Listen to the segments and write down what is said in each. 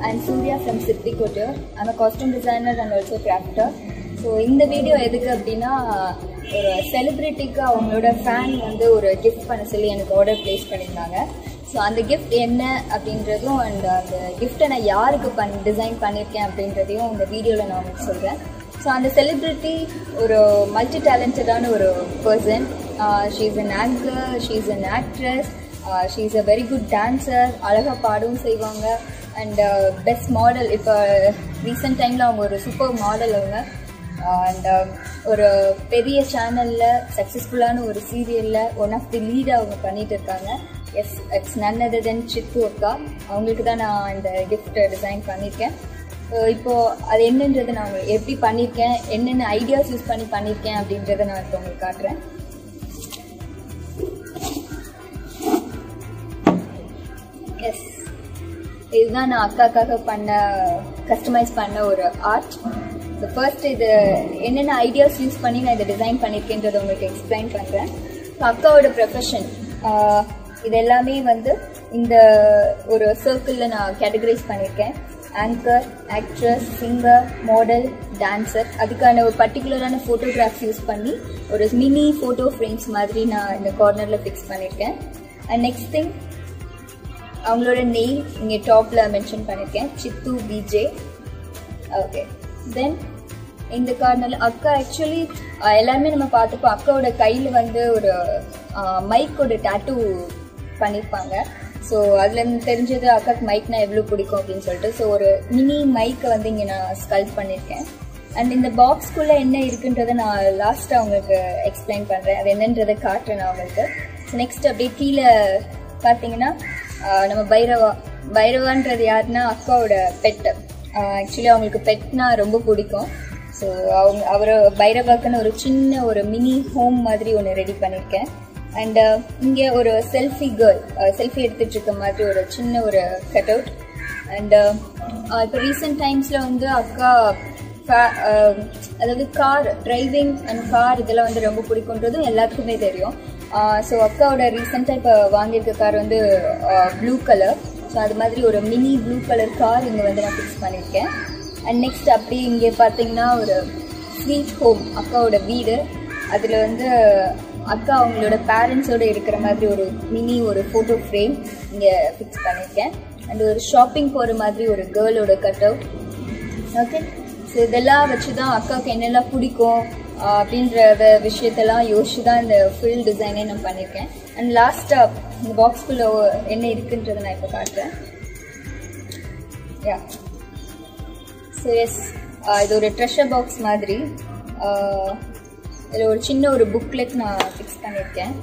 I'm Surya from Siddhi Couture. I'm a costume designer and also crafter. So in the video எதுக்கு அப்படின்னா ஒரு செலிபிரிட்டிக்கு அவங்களோட fan வந்து ஒரு கிஃப்ட் பண்ண சொல்லி எனக்கு ஆர்டர் பிளேஸ் பண்ணியிருந்தாங்க. ஸோ அந்த கிஃப்ட் என்ன அப்படின்றதும் அண்ட் அந்த கிஃப்ட்டை நான் யாருக்கு டிசைன் பண்ணியிருக்கேன் அப்படின்றதையும் இந்த வீடியோவில் நான் உங்களுக்கு சொல்கிறேன். ஸோ அந்த செலிபிரிட்டி ஒரு மல்டி டேலண்டடான ஒரு person. She is an anchor, she is an actress, she is a very good dancer, அழகாக பாடவும் செய்வாங்க. அண்ட் பெஸ்ட் மாடல், இப்போ ரீசெண்ட் டைமில் அவங்க ஒரு சூப்பர் மாடல் அவங்க. அண்ட் ஒரு பெரிய சேனலில் சக்ஸஸ்ஃபுல்லான ஒரு சீரியலில் ஒன் ஆஃப் தி லீட் அவங்க பண்ணிகிட்டு இருக்காங்க. எஸ், இட்ஸ் நன் அதர் தென் சித்து அக்கா. அவங்களுக்கு தான் நான் இந்த கிஃப்ட் டிசைன் பண்ணியிருக்கேன். இப்போது அது என்னன்றது நான் உங்களுக்கு எப்படி பண்ணியிருக்கேன், என்னென்ன ஐடியாஸ் யூஸ் பண்ணி பண்ணியிருக்கேன் அப்படின்றத நான் இப்போ உங்களுக்கு காட்டுறேன். எஸ், இதுதான் நான் அக்காக்காக கஸ்டமைஸ் பண்ண ஒரு ஆர்ட். ஸோ ஃபர்ஸ்ட் இது என்னென்ன ஐடியாஸ் யூஸ் பண்ணி நான் இதை டிசைன் பண்ணியிருக்கேன்றதை உங்களுக்கு எக்ஸ்பிளைன் பண்ணுறேன். ஸோ அக்காவோட ப்ரொஃபஷன் இது எல்லாமே வந்து இந்த ஒரு சர்க்கிளில் நான் கேட்டகரைஸ் பண்ணியிருக்கேன். Anchor, actress, singer, model, dancer. அதுக்கான ஒரு பர்டிகுலரான ஃபோட்டோகிராஃப்ஸ் யூஸ் பண்ணி ஒரு மினி ஃபோட்டோ ஃப்ரேம்ஸ் மாதிரி நான் இந்த கார்னரில் ஃபிக்ஸ் பண்ணியிருக்கேன். அண்ட் நெக்ஸ்ட் திங், அவங்களோட நெய்ம் இங்கே டாப்பில் மென்ஷன் பண்ணியிருக்கேன், சித்து பிஜே. ஓகே, தென் இந்த கார்னரில் அக்கா ஆக்சுவலி எல்லாருமே நம்ம பார்த்துப்போம், அக்காவோட கையில் வந்து ஒரு மைக்கோட டேட்டூ பண்ணியிருப்பாங்க. ஸோ அதில் தெரிஞ்சது அக்காவுக்கு மைக்னா எவ்வளோ பிடிக்கும் அப்படின்னு சொல்லிட்டு ஸோ ஒரு மினி மைக்கை வந்து இங்கே நான் ஸ்கல்ப் பண்ணியிருக்கேன். அண்ட் இந்த பாக்ஸ்குள்ளே என்ன இருக்குன்றதை நான் லாஸ்ட்டாக அவங்களுக்கு எக்ஸ்பிளைன் பண்ணுறேன். அது என்னன்றதை காட்டுறேன் நான் அவங்களுக்கு. ஸோ நெக்ஸ்ட் அப்படியே கீழே பார்த்தீங்கன்னா நம்ம பைரவான்றது யாருன்னா அக்காவோட பெட்டு. ஆக்சுவலி அவங்களுக்கு பெட்னா ரொம்ப பிடிக்கும். ஸோ அவரை பைரவாக்குன்னு ஒரு சின்ன ஒரு மினி ஹோம் மாதிரி ஒன்று ரெடி பண்ணியிருக்கேன். அண்ட் இங்கே ஒரு செல்ஃபி எடுத்துகிட்டு இருக்க மாதிரி ஒரு சின்ன ஒரு கட் அவுட். அண்ட் இப்போ ரீசெண்ட் டைம்ஸில் வந்து அக்கா அதாவது கார் டிரைவிங் அண்ட் கார் இதெல்லாம் வந்து ரொம்ப பிடிக்குன்றதும் எல்லாத்துக்குமே தெரியும். ஸோ அக்காவோட ரீசெண்டாக இப்போ வாங்கியிருக்க கார் வந்து ப்ளூ கலர். ஸோ அது மாதிரி ஒரு மினி ப்ளூ கலர் கார் இங்கே வந்து நான் ஃபிக்ஸ் பண்ணியிருக்கேன். அண்ட் நெக்ஸ்ட் அப்படி இங்கே பார்த்தீங்கன்னா ஒரு ஸ்வீட் ஹோம், அக்காவோட வீடு. அதில் வந்து அக்கா அவங்களோட பேரண்ட்ஸோடு இருக்கிற மாதிரி ஒரு மினி ஒரு ஃபோட்டோ ஃப்ரேம் இங்கே ஃபிக்ஸ் பண்ணியிருக்கேன். அண்ட் ஒரு ஷாப்பிங் போகிற மாதிரி ஒரு கேர்ளோட கட் அவுட். ஓகே, ஸோ இதெல்லாம் வச்சு தான் அக்காவுக்கு என்னெல்லாம் பிடிக்கும் அப்படின்ற விஷயத்தெல்லாம் யோசிச்சு தான் இந்த ஃபுல் டிசைனே நான் பண்ணியிருக்கேன். அண்ட் லாஸ்ட்டாக இந்த பாக்ஸ்குள்ளே என்ன இருக்குன்றதை நான் இப்போ காட்டுறேன். யா, ஸோ எஸ், இது ஒரு ட்ரெஷர் பாக்ஸ் மாதிரி. இதில் ஒரு சின்ன ஒரு புக்லெட் நான் ஃபிக்ஸ் பண்ணியிருக்கேன்.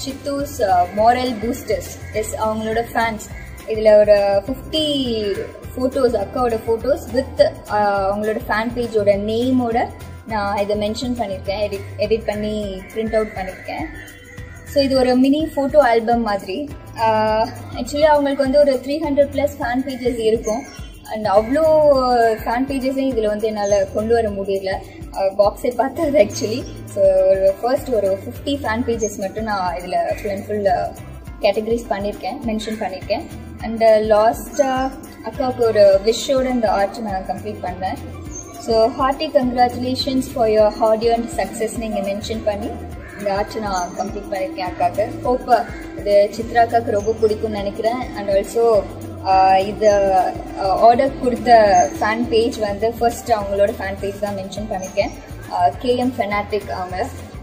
சித்தூஸ் மாரல் பூஸ்டர்ஸ். எஸ், அவங்களோட ஃபேன்ஸ். இதில் ஒரு 50 ஃபோட்டோஸ், அக்காவோட ஃபோட்டோஸ் வித் அவங்களோட ஃபேன் பேஜோட நேமோட நான் இதை மென்ஷன் பண்ணியிருக்கேன். எடிட் பண்ணி பிரிண்ட் அவுட் பண்ணியிருக்கேன். ஸோ இது ஒரு மினி ஃபோட்டோ ஆல்பம் மாதிரி. ஆக்சுவலி அவங்களுக்கு வந்து ஒரு 300+ ஃபேன் பேஜஸ் இருக்கும். அண்ட் அவ்வளோ ஃபேன் பேஜஸையும் இதில் வந்து என்னால் கொண்டு வர முடியல, பாக்ஸை பார்த்தது ஆக்சுவலி. ஸோ ஒரு ஃபர்ஸ்ட் ஒரு 50 ஃபேன் பேஜஸ் மட்டும் நான் இதில் ஃபுல் அண்ட் ஃபுல் கேட்டகரைஸ் பண்ணியிருக்கேன், மென்ஷன் பண்ணியிருக்கேன். அண்ட் லாஸ்ட்டாக அக்காவுக்கு ஒரு விஷோட இந்த ஆர்ட் நான் கம்ப்ளீட் பண்ணேன். So hearty congratulations for your hard and சக்ஸஸ்ன்னு இங்கே மென்ஷன் பண்ணி இந்த ஆர்ட் நான் கம்ப்ளீட் பண்ணியிருக்கேன் அக்காவுக்கு. ஹோப் இது சித்ரா அக்காவுக்கு ரொம்ப பிடிக்கும்னு நினைக்கிறேன். அண்ட் ஆல்சோ இது ஆர்டர் கொடுத்த ஃபேன் பேஜ் வந்து ஃபர்ஸ்ட் அவங்களோட ஃபேன் பேஜ் தான் மென்ஷன் பண்ணியிருக்கேன், KM Fanatic அவங்க.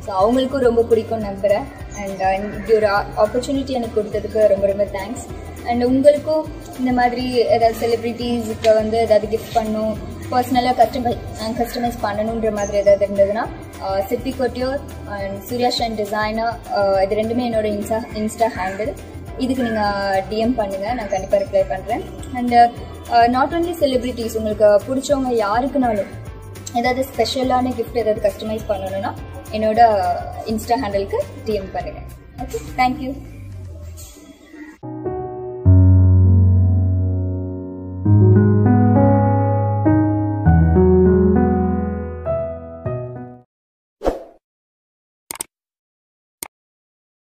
ஸோ அவங்களுக்கும் ரொம்ப பிடிக்கும்னு நம்புகிறேன். அண்ட் இப்படி ஒரு ஆப்பர்ச்சுனிட்டி எனக்கு கொடுத்ததுக்கு ரொம்ப ரொம்ப தேங்க்ஸ். அண்ட் உங்களுக்கும் இந்த மாதிரி ஏதாவது செலிப்ரிட்டிஸுக்கு வந்து ஏதாவது கிஃப்ட் பண்ணணும், பர்சனலாக கஸ்டமைஸ் பண்ணணுன்ற மாதிரி ஏதாவது இருந்ததுன்னா Siddhi couture and Surya shine designer, இது ரெண்டுமே என்னோட இன்ஸ்டா ஹேண்டில். இதுக்கு நீங்கள் DM பண்ணுங்கள், நான் கண்டிப்பாக ரிப்ளை பண்ணுறேன். அண்ட் நாட் ஒன்லி செலிப்ரிட்டிஸ், உங்களுக்கு பிடிச்சவங்க யாருக்குனாலும் ஏதாவது ஸ்பெஷலான கிஃப்ட் ஏதாவது கஸ்டமைஸ் பண்ணணுன்னா என்னோட இன்ஸ்டா ஹேண்டிலுக்கு DM பண்ணுங்கள். Okay, thank you.